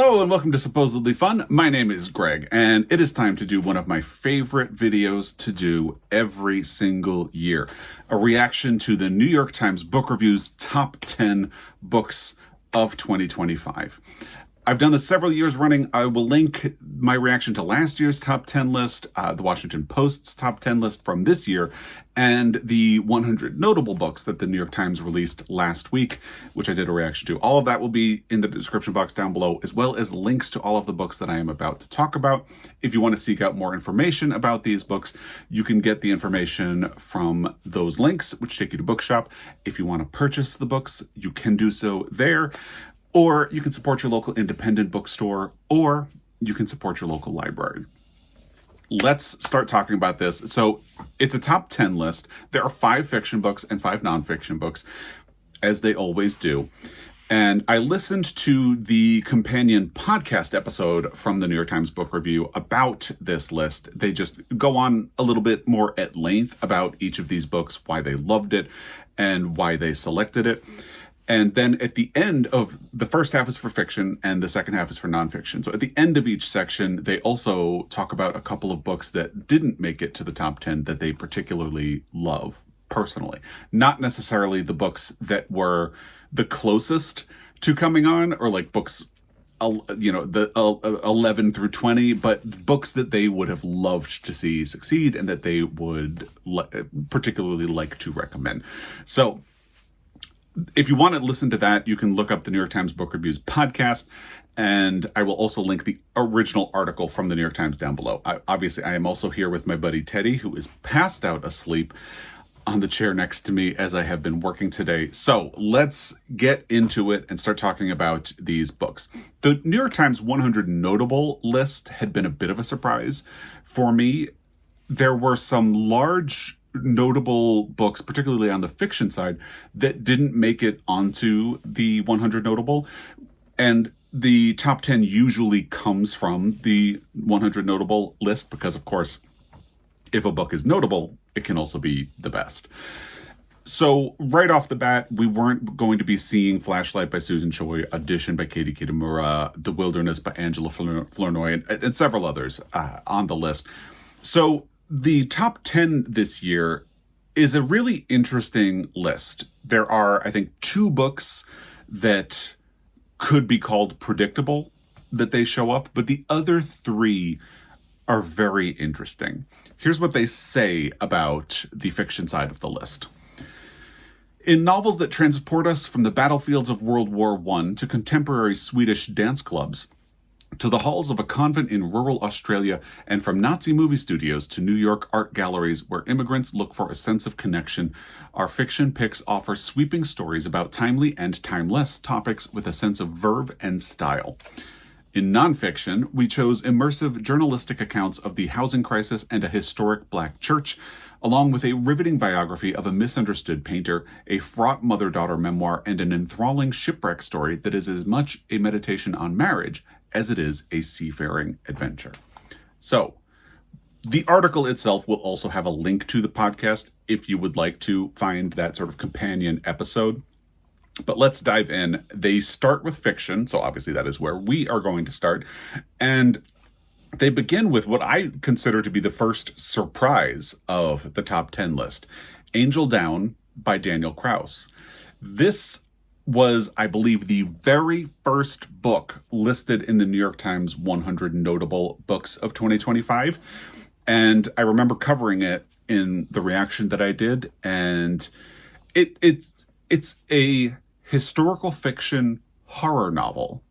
Hello and welcome to Supposedly Fun. My name is Greg, and it is time to do one of my favorite videos to do every single year. A reaction to the New York Times Book Review's top 10 books of 2025. I've done this several years running. I will link my reaction to last year's top 10 list, the Washington Post's top 10 list from this year, and the 100 notable books that the New York Times released last week, which I did a reaction to. All of that will be in the description box down below, as well as links to all of the books that I am about to talk about. If you want to seek out more information about these books, you can get the information from those links, which take you to Bookshop. If you want to purchase the books, you can do so there. Or you can support your local independent bookstore, or you can support your local library. Let's start talking about this. So it's a top 10 list. There are 5 fiction books and 5 nonfiction books, as they always do. And I listened to the companion podcast episode from the New York Times Book Review about this list. They just go on a little bit more at length about each of these books, why they loved it, and why they selected it. And then at the end of the first half is for fiction and the second half is for nonfiction. So at the end of each section, they also talk about a couple of books that didn't make it to the top 10 that they particularly love personally. Not necessarily the books that were the closest to coming on, or like books, the 11 through 20, but books that they would have loved to see succeed and that they would particularly like to recommend. So if you want to listen to that, you can look up the New York Times Book Review's podcast, and I will also link the original article from the New York Times down below. Obviously, I am also here with my buddy Teddy, who is passed out asleep on the chair next to me as I have been working today. So let's get into it and start talking about these books. The New York Times 100 notable list had been a bit of a surprise for me. There were some large notable books, particularly on the fiction side, that didn't make it onto the 100 notable. And the top 10 usually comes from the 100 notable list because, of course, if a book is notable, it can also be the best. So right off the bat, we weren't going to be seeing Flashlight by Susan Choi, Audition by Katie Kitamura, The Wilderness by Angela Flournoy, and several others on the list. So the top 10 this year is a really interesting list. There are, I think, 2 books that could be called predictable that they show up, but the other 3 are very interesting. Here's what they say about the fiction side of the list. In novels that transport us from the battlefields of World War I to contemporary Swedish dance clubs, to the halls of a convent in rural Australia, and from Nazi movie studios to New York art galleries where immigrants look for a sense of connection, our fiction picks offer sweeping stories about timely and timeless topics with a sense of verve and style. In nonfiction, we chose immersive journalistic accounts of the housing crisis and a historic black church, along with a riveting biography of a misunderstood painter, a fraught mother-daughter memoir, and an enthralling shipwreck story that is as much a meditation on marriage as it is a seafaring adventure. So, the article itself will also have a link to the podcast if you would like to find that sort of companion episode. But let's dive in. They start with fiction, so obviously that is where we are going to start. And they begin with what I consider to be the first surprise of the top 10 list, Angel Down by Daniel Kraus. This was, I believe, the very first book listed in the New York Times 100 notable books of 2025. And I remember covering it in the reaction that I did. And it's a historical fiction horror novel,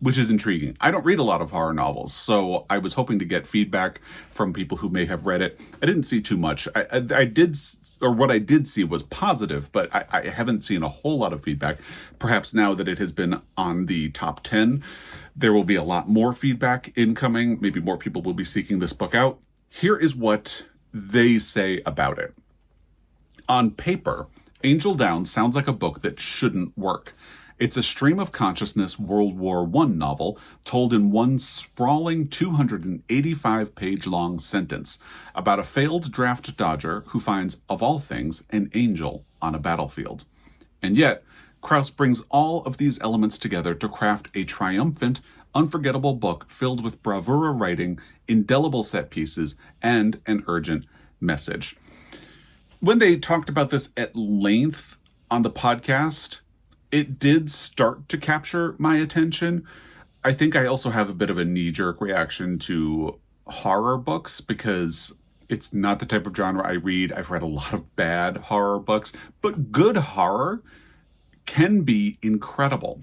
which is intriguing. I don't read a lot of horror novels, so I was hoping to get feedback from people who may have read it. I didn't see too much. I did, or what I did see was positive, but I haven't seen a whole lot of feedback. Perhaps now that it has been on the top 10, there will be a lot more feedback incoming. Maybe more people will be seeking this book out. Here is what they say about it. On paper, Angel Down sounds like a book that shouldn't work. It's a stream of consciousness World War I novel told in one sprawling 285-page-long sentence about a failed draft dodger who finds, of all things, an angel on a battlefield. And yet, Kraus brings all of these elements together to craft a triumphant, unforgettable book filled with bravura writing, indelible set pieces, and an urgent message. When they talked about this at length on the podcast, it did start to capture my attention. I think I also have a bit of a knee-jerk reaction to horror books because it's not the type of genre I read. I've read a lot of bad horror books, but good horror can be incredible.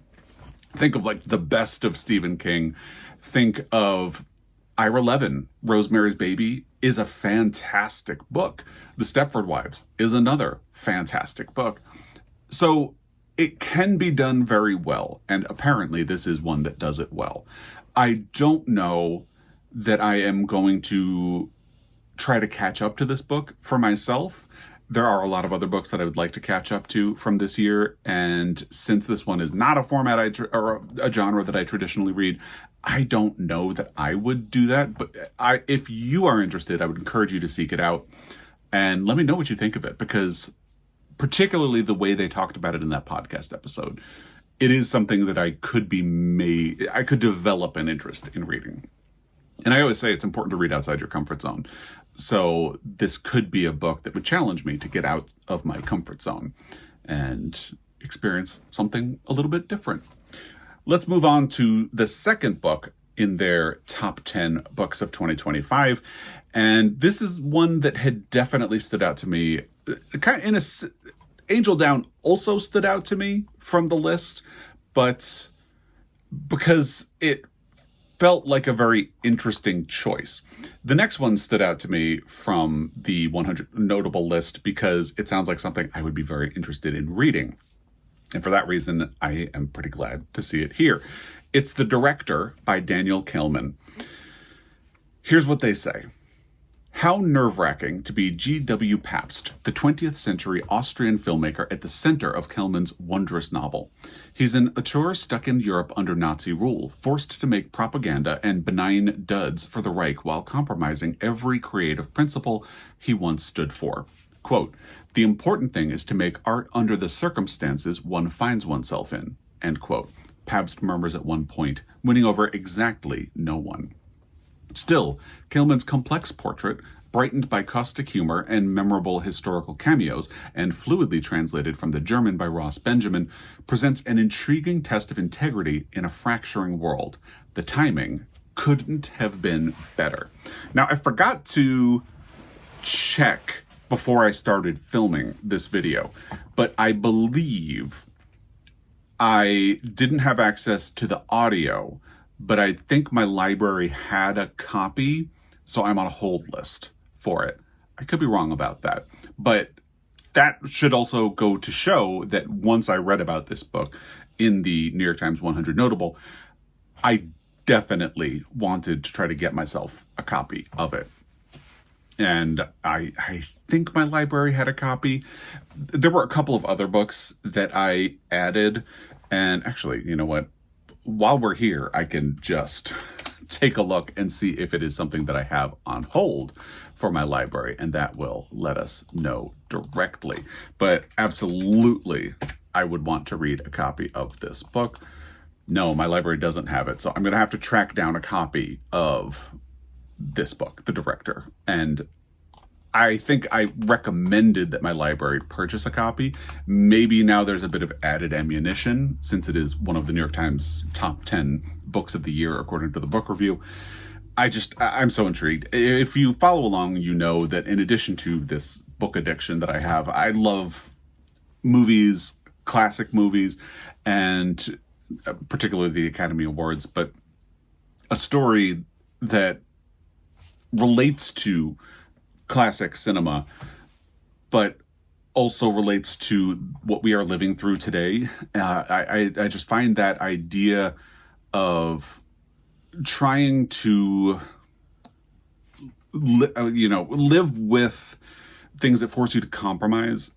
Think of like the best of Stephen King. Think of Ira Levin. Rosemary's Baby is a fantastic book. The Stepford Wives is another fantastic book. So it can be done very well, and apparently this is one that does it well. I don't know that I am going to try to catch up to this book for myself. There are a lot of other books that I would like to catch up to from this year, and since this one is not a format or a genre that I traditionally read, I don't know that I would do that. But if you are interested, I would encourage you to seek it out and let me know what you think of it, because particularly the way they talked about it in that podcast episode, it is something that I could develop an interest in reading. And I always say it's important to read outside your comfort zone. So this could be a book that would challenge me to get out of my comfort zone and experience something a little bit different. Let's move on to the second book in their top 10 books of 2025. And this is one that had definitely stood out to me. Angel Down also stood out to me from the list, but because it felt like a very interesting choice. The next one stood out to me from the 100 notable list because it sounds like something I would be very interested in reading. And for that reason, I am pretty glad to see it here. It's The Director by Daniel Kehlmann. Here's what they say. How nerve-wracking to be G.W. Pabst, the 20th century Austrian filmmaker at the center of Kehlmann's wondrous novel. He's an auteur stuck in Europe under Nazi rule, forced to make propaganda and benign duds for the Reich while compromising every creative principle he once stood for. Quote, "The important thing is to make art under the circumstances one finds oneself in," end quote. Pabst murmurs at one point, winning over exactly no one. Still, Kehlmann's complex portrait, brightened by caustic humor and memorable historical cameos, and fluidly translated from the German by Ross Benjamin, presents an intriguing test of integrity in a fracturing world. The timing couldn't have been better. Now, I forgot to check before I started filming this video, but I believe I didn't have access to the audio, but I think my library had a copy, so I'm on a hold list for it. I could be wrong about that, but that should also go to show that once I read about this book in the New York Times 100 Notable, I definitely wanted to try to get myself a copy of it. And I think my library had a copy. There were a couple of other books that I added, and actually, you know what? While we're here, I can just take a look and see if it is something that I have on hold for my library, and that will let us know directly. But absolutely, I would want to read a copy of this book. No, my library doesn't have it, so I'm going to have to track down a copy of this book, The Director. And I think I recommended that my library purchase a copy. Maybe now there's a bit of added ammunition since it is one of the New York Times top 10 books of the year, according to the book review. I'm so intrigued. If you follow along, you know that in addition to this book addiction that I have, I love movies, classic movies, and particularly the Academy Awards, but a story that relates to classic cinema, but also relates to what we are living through today. I just find that idea of trying to live with things that force you to compromise.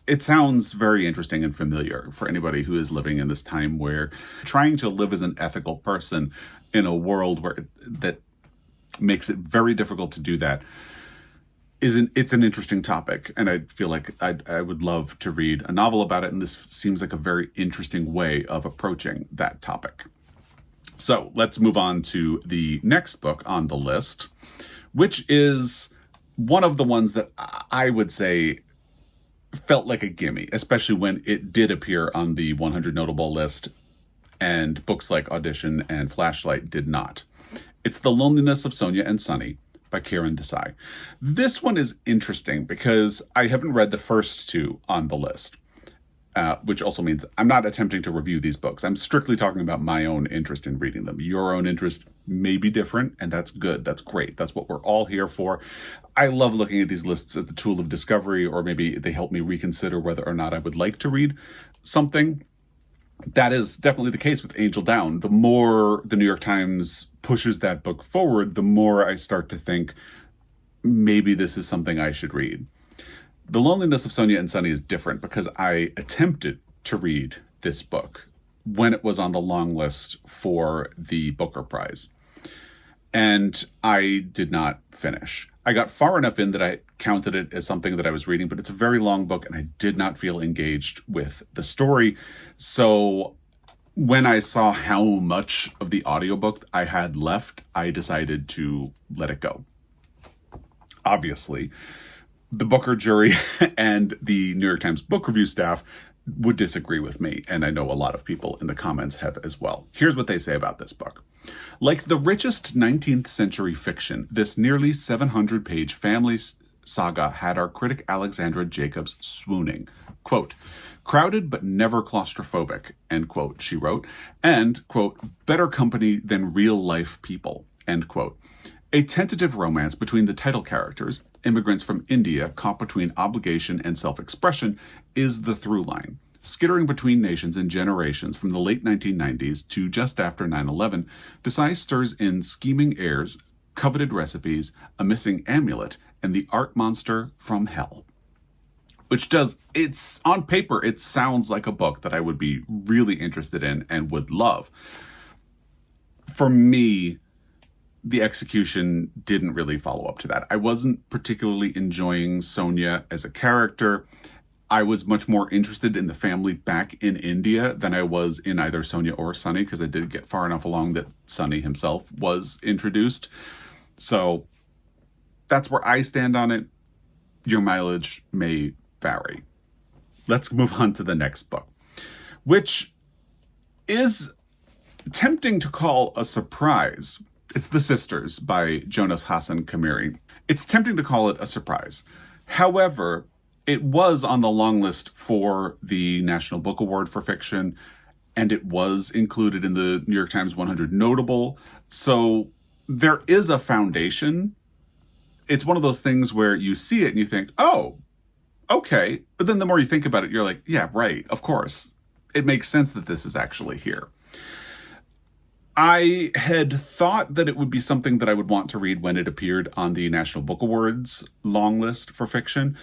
It sounds very interesting and familiar for anybody who is living in this time where trying to live as an ethical person in a world where that makes it very difficult to do that. It's an interesting topic, and I feel like I would love to read a novel about it, and this seems like a very interesting way of approaching that topic. So let's move on to the next book on the list, which is one of the ones that I would say felt like a gimme, especially when it did appear on the 100 Notable list and books like Audition and Flashlight did not. It's The Loneliness of Sonia and Sunny by Karen Desai. This one is interesting because I haven't read the first two on the list, which also means I'm not attempting to review these books. I'm strictly talking about my own interest in reading them. Your own interest may be different, and that's good. That's great. That's what we're all here for. I love looking at these lists as a tool of discovery, or maybe they help me reconsider whether or not I would like to read something. That is definitely the case with Angel Down. The more the New York Times pushes that book forward, the more I start to think maybe this is something I should read. The Loneliness of Sonia and Sunny is different because I attempted to read this book when it was on the long list for the Booker Prize, and I did not finish. I got far enough in that I counted it as something that I was reading, but it's a very long book and I did not feel engaged with the story. So when I saw how much of the audiobook I had left, I decided to let it go. Obviously, the Booker jury and the New York Times book review staff would disagree with me, and I know a lot of people in the comments have as well. Here's what they say about this book. Like the richest 19th century fiction, this nearly 700-page family saga had our critic Alexandra Jacobs swooning. Quote, crowded but never claustrophobic, end quote, she wrote, and, quote, better company than real-life people, end quote. A tentative romance between the title characters, immigrants from India caught between obligation and self-expression, is the through line. Skittering between nations and generations from the late 1990s to just after 9/11, Desai stirs in scheming heirs, coveted recipes, a missing amulet, and the art monster from hell. Which does, it's on paper, it sounds like a book that I would be really interested in and would love. For me, the execution didn't really follow up to that. I wasn't particularly enjoying Sonia as a character. I was much more interested in the family back in India than I was in either Sonia or Sunny, because I did get far enough along that Sunny himself was introduced. So that's where I stand on it. Your mileage may vary. Let's move on to the next book, which is tempting to call a surprise. It's The Sisters by Jonas Hassan Khemiri. It's tempting to call it a surprise. However, it was on the long list for the National Book Award for Fiction, and it was included in the New York Times 100 Notable. So there is a foundation. It's one of those things where you see it and you think, oh, okay. But then the more you think about it, you're like, yeah, right, of course. It makes sense that this is actually here. I had thought that it would be something that I would want to read when it appeared on the National Book Awards long list for fiction.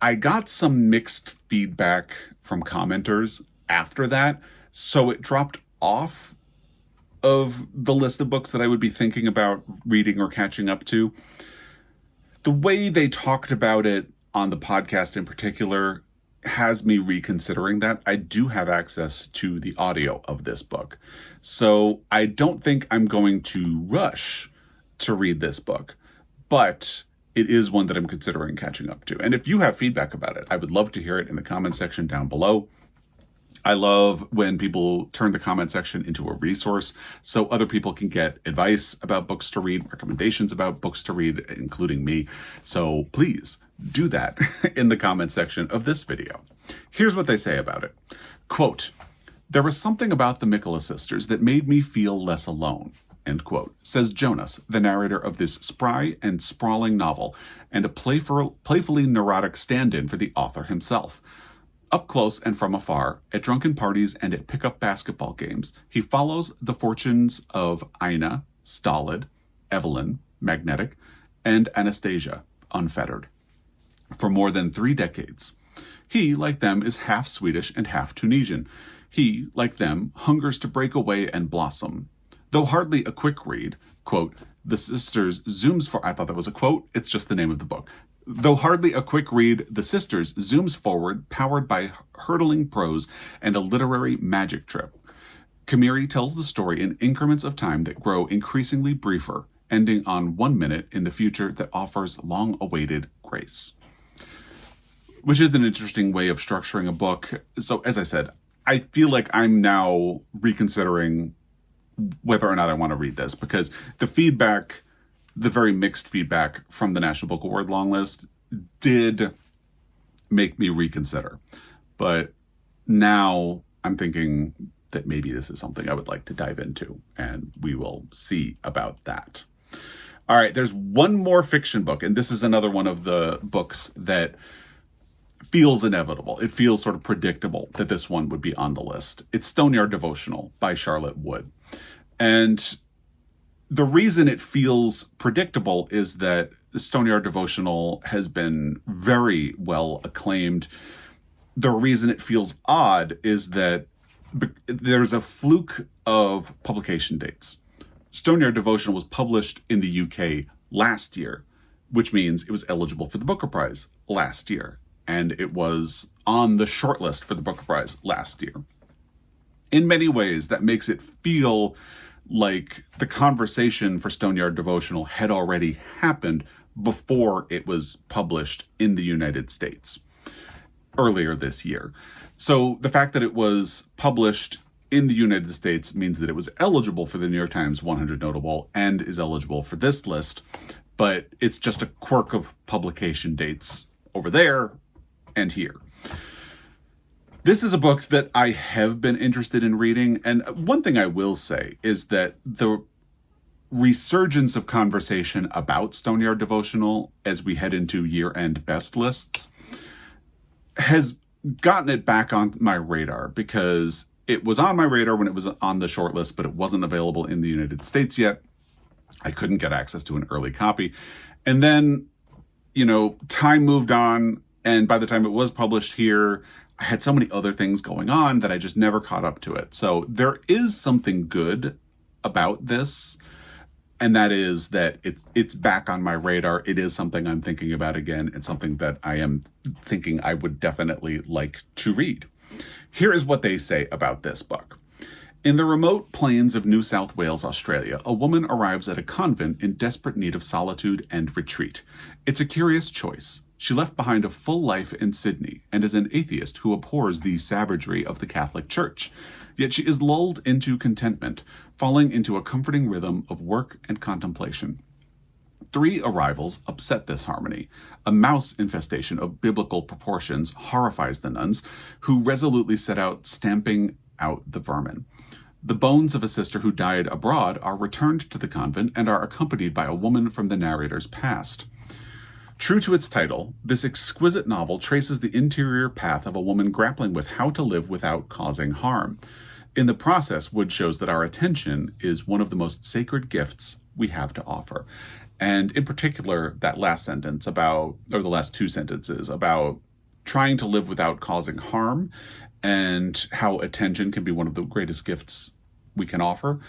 I got some mixed feedback from commenters after that, so it dropped off of the list of books that I would be thinking about reading or catching up to. The way they talked about it on the podcast in particular has me reconsidering that. I do have access to the audio of this book, so I don't think I'm going to rush to read this book, but it is one that I'm considering catching up to. And if you have feedback about it, I would love to hear it in the comment section down below. I love when people turn the comment section into a resource so other people can get advice about books to read, recommendations about books to read, including me. So please do that in the comment section of this video. Here's what they say about it. Quote, there was something about the Mikola sisters that made me feel less alone, end quote, says Jonas, the narrator of this spry and sprawling novel, and a playfully neurotic stand-in for the author himself. Up close and from afar, at drunken parties and at pickup basketball games, he follows the fortunes of Ina, stolid, Evelyn, magnetic, and Anastasia, unfettered. For more than 3 decades. He, like them, is half Swedish and half Tunisian. He, like them, hungers to break away and blossom. Though hardly a quick read, quote, The Sisters zooms for... I thought that was a quote. It's just the name of the book. Though hardly a quick read, The Sisters zooms forward, powered by hurtling prose and a literary magic trip. Kamiri tells the story in increments of time that grow increasingly briefer, ending on 1 minute in the future that offers long-awaited grace. Which is an interesting way of structuring a book. So, as I said, I feel like I'm now reconsidering whether or not I want to read this, because the feedback, the very mixed feedback from the National Book Award long list did make me reconsider. But now I'm thinking that maybe this is something I would like to dive into, and we will see about that. All right, there's one more fiction book, and this is another one of the books that feels inevitable. It feels sort of predictable that this one would be on the list. It's Stoneyard Devotional by Charlotte Wood. And the reason it feels predictable is that the Stoneyard Devotional has been very well acclaimed. The reason it feels odd is that there's a fluke of publication dates. Stoneyard Devotional was published in the UK last year, which means it was eligible for the Booker Prize last year. And it was on the shortlist for the Booker Prize last year. In many ways, that makes it feel like the conversation for Stoneyard Devotional had already happened before it was published in the United States earlier this year. So the fact that it was published in the United States means that it was eligible for the New York Times 100 Notable and is eligible for this list, but it's just a quirk of publication dates over there and here. This is a book that I have been interested in reading, and one thing I will say is that the resurgence of conversation about Stoneyard Devotional as we head into year-end best lists has gotten it back on my radar, because it was on my radar when it was on the short list, but it wasn't available in the United States yet. I couldn't get access to an early copy. And then, time moved on, and by the time it was published here, I had so many other things going on that I just never caught up to it. So there is something good about this, and that is that it's back on my radar. It is something I'm thinking about again. It's something that I am thinking I would definitely like to read. Here is what they say about this book. In the remote plains of New South Wales, Australia, a woman arrives at a convent in desperate need of solitude and retreat. It's a curious choice. She left behind a full life in Sydney and is an atheist who abhors the savagery of the Catholic Church. Yet she is lulled into contentment, falling into a comforting rhythm of work and contemplation. 3 arrivals upset this harmony. A mouse infestation of biblical proportions horrifies the nuns, who resolutely set out stamping out the vermin. The bones of a sister who died abroad are returned to the convent and are accompanied by a woman from the narrator's past. True to its title, this exquisite novel traces the interior path of a woman grappling with how to live without causing harm. In the process, Wood shows that our attention is one of the most sacred gifts we have to offer. And in particular, that last sentence the last 2 sentences about trying to live without causing harm and how attention can be one of the greatest gifts we can offer.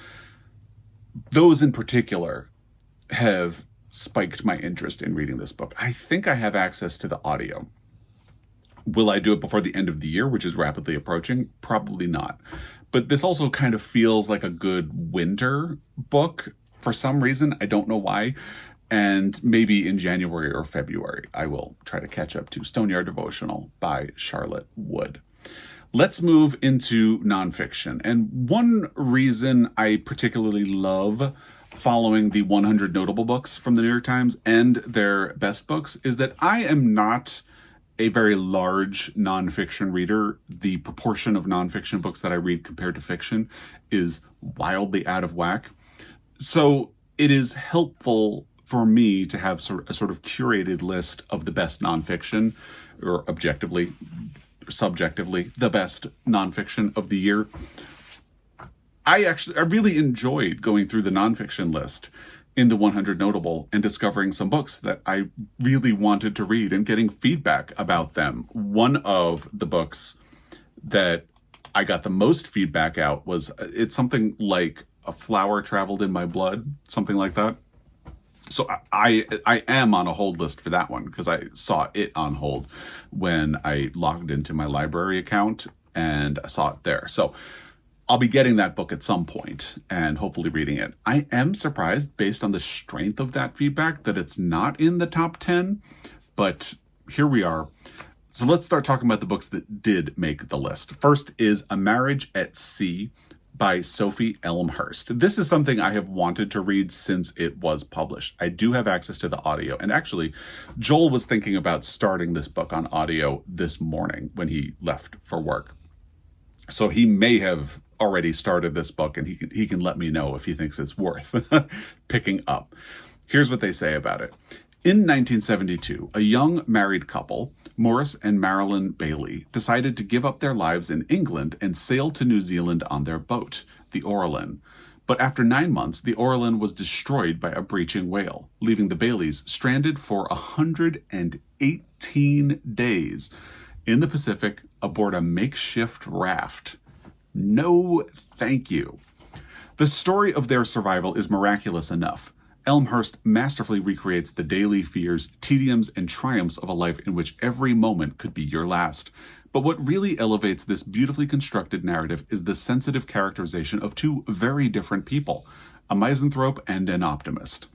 Those in particular have spiked my interest in reading this book. I think I have access to the audio. Will I do it before the end of the year, which is rapidly approaching? Probably not. But this also kind of feels like a good winter book for some reason. I don't know why. And maybe in January or February, I will try to catch up to Stoneyard Devotional by Charlotte Wood. Let's move into nonfiction. And one reason I particularly love following the 100 notable books from the New York Times and their best books is that I am not a very large nonfiction reader. The proportion of nonfiction books that I read compared to fiction is wildly out of whack. So it is helpful for me to have a sort of curated list of the best nonfiction, or subjectively, the best nonfiction of the year. I really enjoyed going through the nonfiction list in the 100 Notable and discovering some books that I really wanted to read and getting feedback about them. One of the books that I got the most feedback out was, it's something like A Flower Traveled in My Blood, something like that. So I am on a hold list for that one because I saw it on hold when I logged into my library account and I saw it there. So I'll be getting that book at some point and hopefully reading it. I am surprised, based on the strength of that feedback, that it's not in the top 10, but here we are. So let's start talking about the books that did make the list. First is A Marriage at Sea by Sophie Elmhurst. This is something I have wanted to read since it was published. I do have access to the audio. And actually, Joel was thinking about starting this book on audio this morning when he left for work. So he may have already started this book, and he can let me know if he thinks it's worth picking up. Here's what they say about it. In 1972, a young married couple, Morris and Marilyn Bailey, decided to give up their lives in England and sail to New Zealand on their boat, the Orlin. But after 9 months, the Orlin was destroyed by a breaching whale, leaving the Baileys stranded for 118 days in the Pacific aboard a makeshift raft. No, thank you. The story of their survival is miraculous enough. Elmhurst masterfully recreates the daily fears, tediums, and triumphs of a life in which every moment could be your last. But what really elevates this beautifully constructed narrative is the sensitive characterization of two very different people, a misanthrope and an optimist.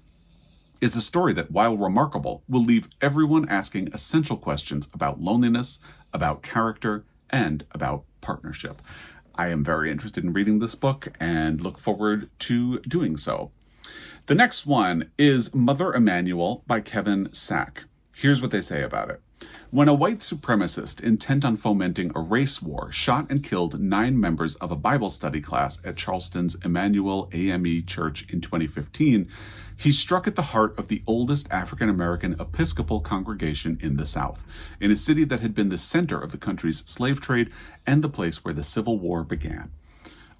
It's a story that, while remarkable, will leave everyone asking essential questions about loneliness, about character, and about partnership. I am very interested in reading this book and look forward to doing so. The next one is Mother Emanuel by Kevin Sack. Here's what they say about it. When a white supremacist intent on fomenting a race war shot and killed 9 members of a Bible study class at Charleston's Emmanuel AME Church in 2015, he struck at the heart of the oldest African-American Episcopal congregation in the South, in a city that had been the center of the country's slave trade and the place where the Civil War began.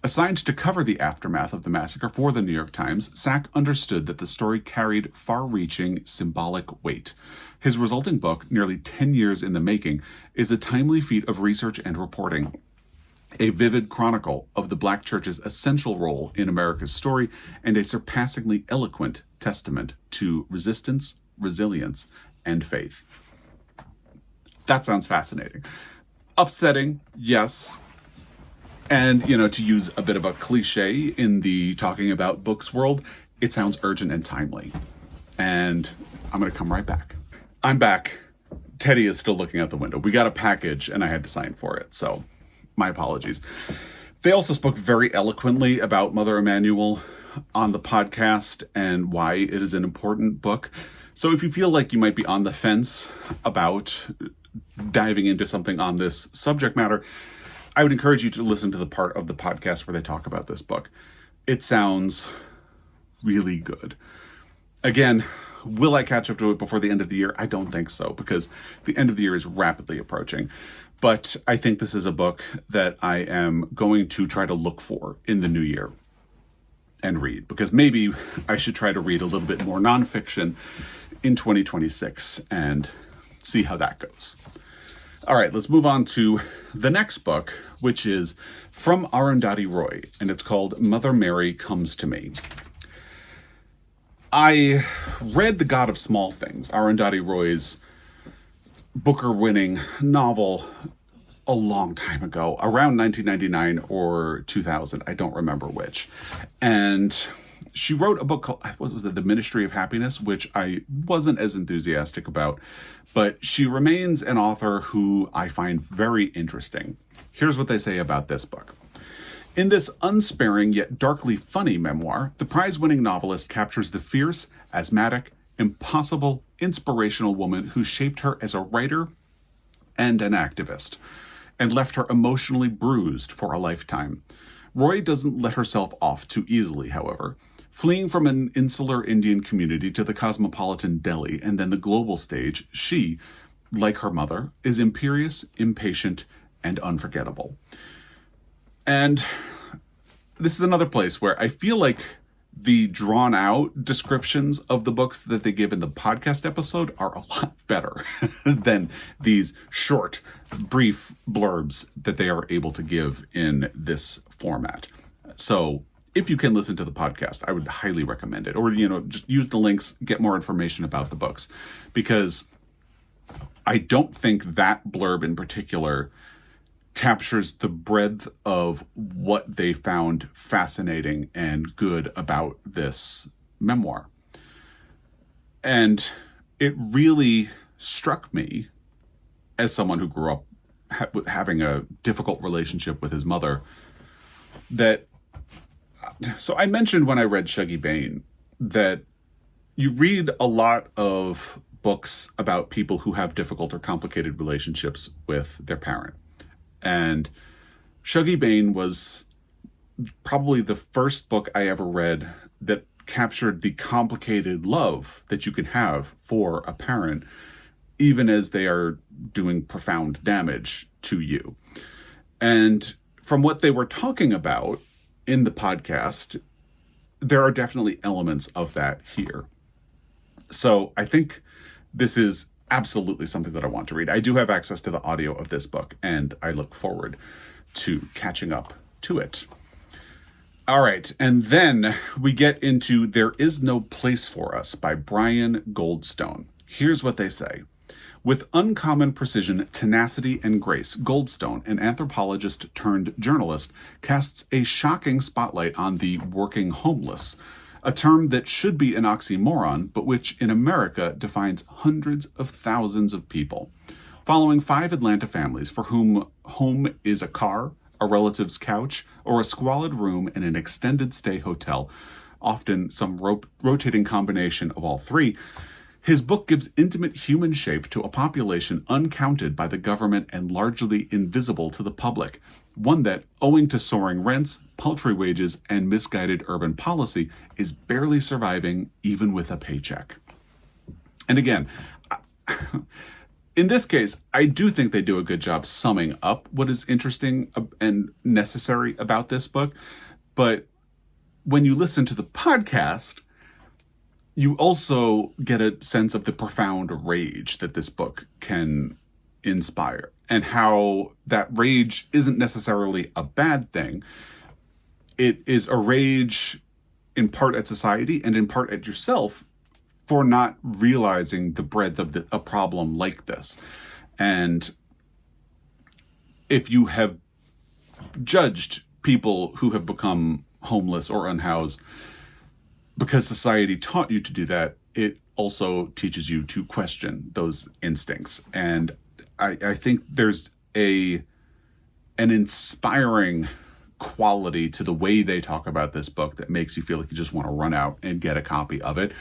Assigned to cover the aftermath of the massacre for the New York Times, Sack understood that the story carried far-reaching symbolic weight. His resulting book, nearly 10 years in the making, is a timely feat of research and reporting, a vivid chronicle of the Black church's essential role in America's story, and a surpassingly eloquent testament to resistance, resilience, and faith. That sounds fascinating. Upsetting, yes. And, to use a bit of a cliche in the talking about books world, it sounds urgent and timely. And I'm going to come right back. I'm back. Teddy is still looking out the window. We got a package and I had to sign for it. So my apologies. They also spoke very eloquently about Mother Emanuel on the podcast and why it is an important book. So if you feel like you might be on the fence about diving into something on this subject matter, I would encourage you to listen to the part of the podcast where they talk about this book. It sounds really good. Again, will I catch up to it before the end of the year? I don't think so, because the end of the year is rapidly approaching. But I think this is a book that I am going to try to look for in the new year and read, because maybe I should try to read a little bit more nonfiction in 2026 and see how that goes. All right, let's move on to the next book, which is from Arundhati Roy, and it's called Mother Mary Comes to Me. I read The God of Small Things, Arundhati Roy's Booker-winning novel, a long time ago, around 1999 or 2000, I don't remember which. And she wrote a book called, what was it, The Ministry of Happiness, which I wasn't as enthusiastic about, but she remains an author who I find very interesting. Here's what they say about this book. In this unsparing yet darkly funny memoir, the prize-winning novelist captures the fierce, asthmatic, impossible, inspirational woman who shaped her as a writer and an activist, and left her emotionally bruised for a lifetime. Roy doesn't let herself off too easily, however. Fleeing from an insular Indian community to the cosmopolitan Delhi and then the global stage, she, like her mother, is imperious, impatient, and unforgettable. And this is another place where I feel like the drawn-out descriptions of the books that they give in the podcast episode are a lot better than these short, brief blurbs that they are able to give in this format. So if you can listen to the podcast, I would highly recommend it. Or, just use the links, get more information about the books. Because I don't think that blurb in particular captures the breadth of what they found fascinating and good about this memoir. And it really struck me, as someone who grew up having a difficult relationship with his mother, that, so I mentioned when I read Shuggie Bain that you read a lot of books about people who have difficult or complicated relationships with their parent. And Shuggie Bain was probably the first book I ever read that captured the complicated love that you can have for a parent, even as they are doing profound damage to you. And from what they were talking about in the podcast, there are definitely elements of that here. So I think this is absolutely something that I want to read. I do have access to the audio of this book, and I look forward to catching up to it. All right, and then we get into There Is No Place for Us by Brian Goldstone. Here's what they say. With uncommon precision, tenacity, and grace, Goldstone, an anthropologist turned journalist, casts a shocking spotlight on the working homeless, a term that should be an oxymoron, but which in America defines hundreds of thousands of people. Following 5 Atlanta families for whom home is a car, a relative's couch, or a squalid room in an extended stay hotel, often some rotating combination of all three, his book gives intimate human shape to a population uncounted by the government and largely invisible to the public, one that, owing to soaring rents, paltry wages, and misguided urban policy, is barely surviving even with a paycheck. And again, in this case, I do think they do a good job summing up what is interesting and necessary about this book. But when you listen to the podcast, you also get a sense of the profound rage that this book can inspire, and how that rage isn't necessarily a bad thing. It is a rage in part at society and in part at yourself for not realizing the breadth of a problem like this. And if you have judged people who have become homeless or unhoused because society taught you to do that, it also teaches you to question those instincts. And I think there's an inspiring quality to the way they talk about this book that makes you feel like you just want to run out and get a copy of it.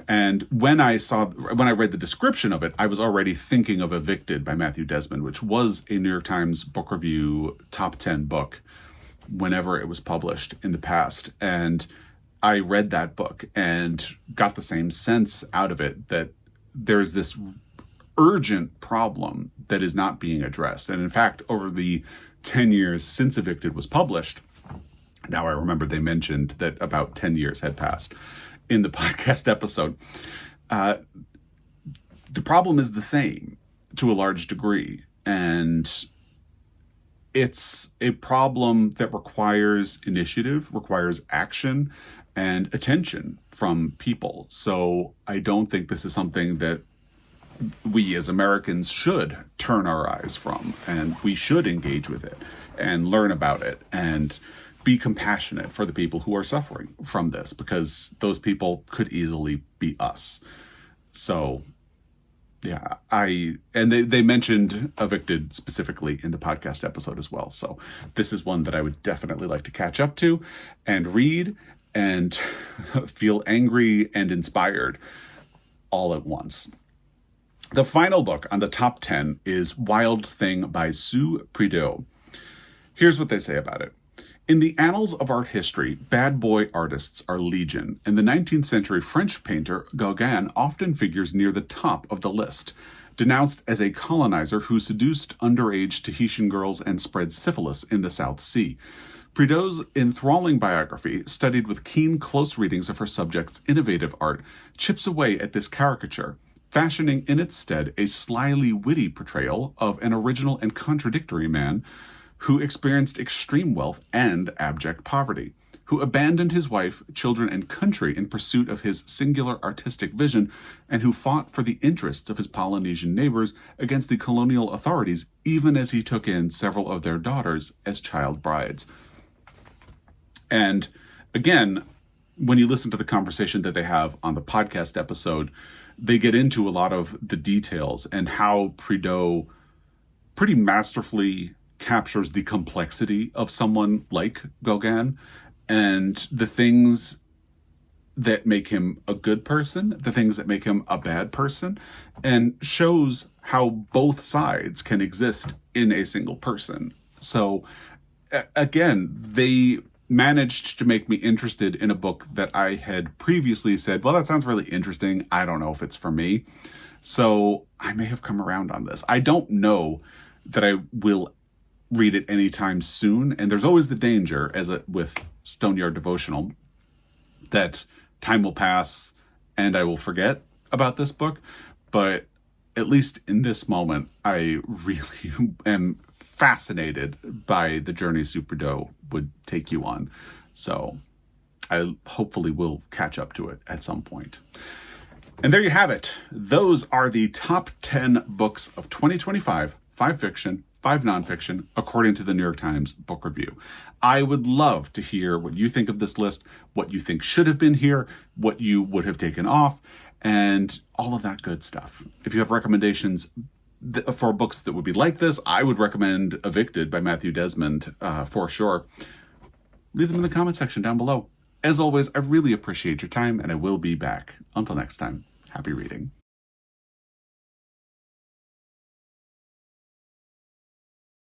And when I read the description of it, I was already thinking of Evicted by Matthew Desmond, which was a New York Times Book Review top 10 book whenever it was published in the past. And I read that book and got the same sense out of it, that there's this urgent problem that is not being addressed. And in fact, over the 10 years since Evicted was published, now I remember they mentioned that about 10 years had passed in the podcast episode, the problem is the same to a large degree. And it's a problem that requires initiative, requires action, and attention from people. So I don't think this is something that we as Americans should turn our eyes from, and we should engage with it and learn about it and be compassionate for the people who are suffering from this, because those people could easily be us. So yeah, they mentioned Evicted specifically in the podcast episode as well. So this is one that I would definitely like to catch up to and read and feel angry and inspired all at once. The final book on the top 10 is Wild Thing by Sue Prideaux. Here's what they say about it. In the annals of art history, bad boy artists are legion, and the 19th century French painter Gauguin often figures near the top of the list, denounced as a colonizer who seduced underage Tahitian girls and spread syphilis in the South Sea. Prideaux's enthralling biography, studied with keen, close readings of her subject's innovative art, chips away at this caricature, fashioning in its stead a slyly witty portrayal of an original and contradictory man who experienced extreme wealth and abject poverty. who abandoned his wife, children, and country in pursuit of his singular artistic vision, and who fought for the interests of his Polynesian neighbors against the colonial authorities, even as he took in several of their daughters as child brides. And again, when you listen to the conversation that they have on the podcast episode, they get into a lot of the details and how Prideaux pretty masterfully captures the complexity of someone like Gauguin and the things that make him a good person, the things that make him a bad person, and shows how both sides can exist in a single person. So again, they managed to make me interested in a book that I had previously said, well, that sounds really interesting. I don't know if it's for me. So I may have come around on this. I don't know that I will read it anytime soon. And there's always the danger, as with Stoneyard Devotional, that time will pass and I will forget about this book. But at least in this moment, I really am fascinated by the journey SuperThanks would take you on. So I hopefully will catch up to it at some point. And there you have it. Those are the top 10 books of 2025, 5 fiction, 5 nonfiction, according to the New York Times Book Review. I would love to hear what you think of this list, what you think should have been here, what you would have taken off, and all of that good stuff. If you have recommendations for books that would be like this, I would recommend Evicted by Matthew Desmond for sure. Leave them in the comment section down below. As always, I really appreciate your time, and I will be back. Until next time, happy reading.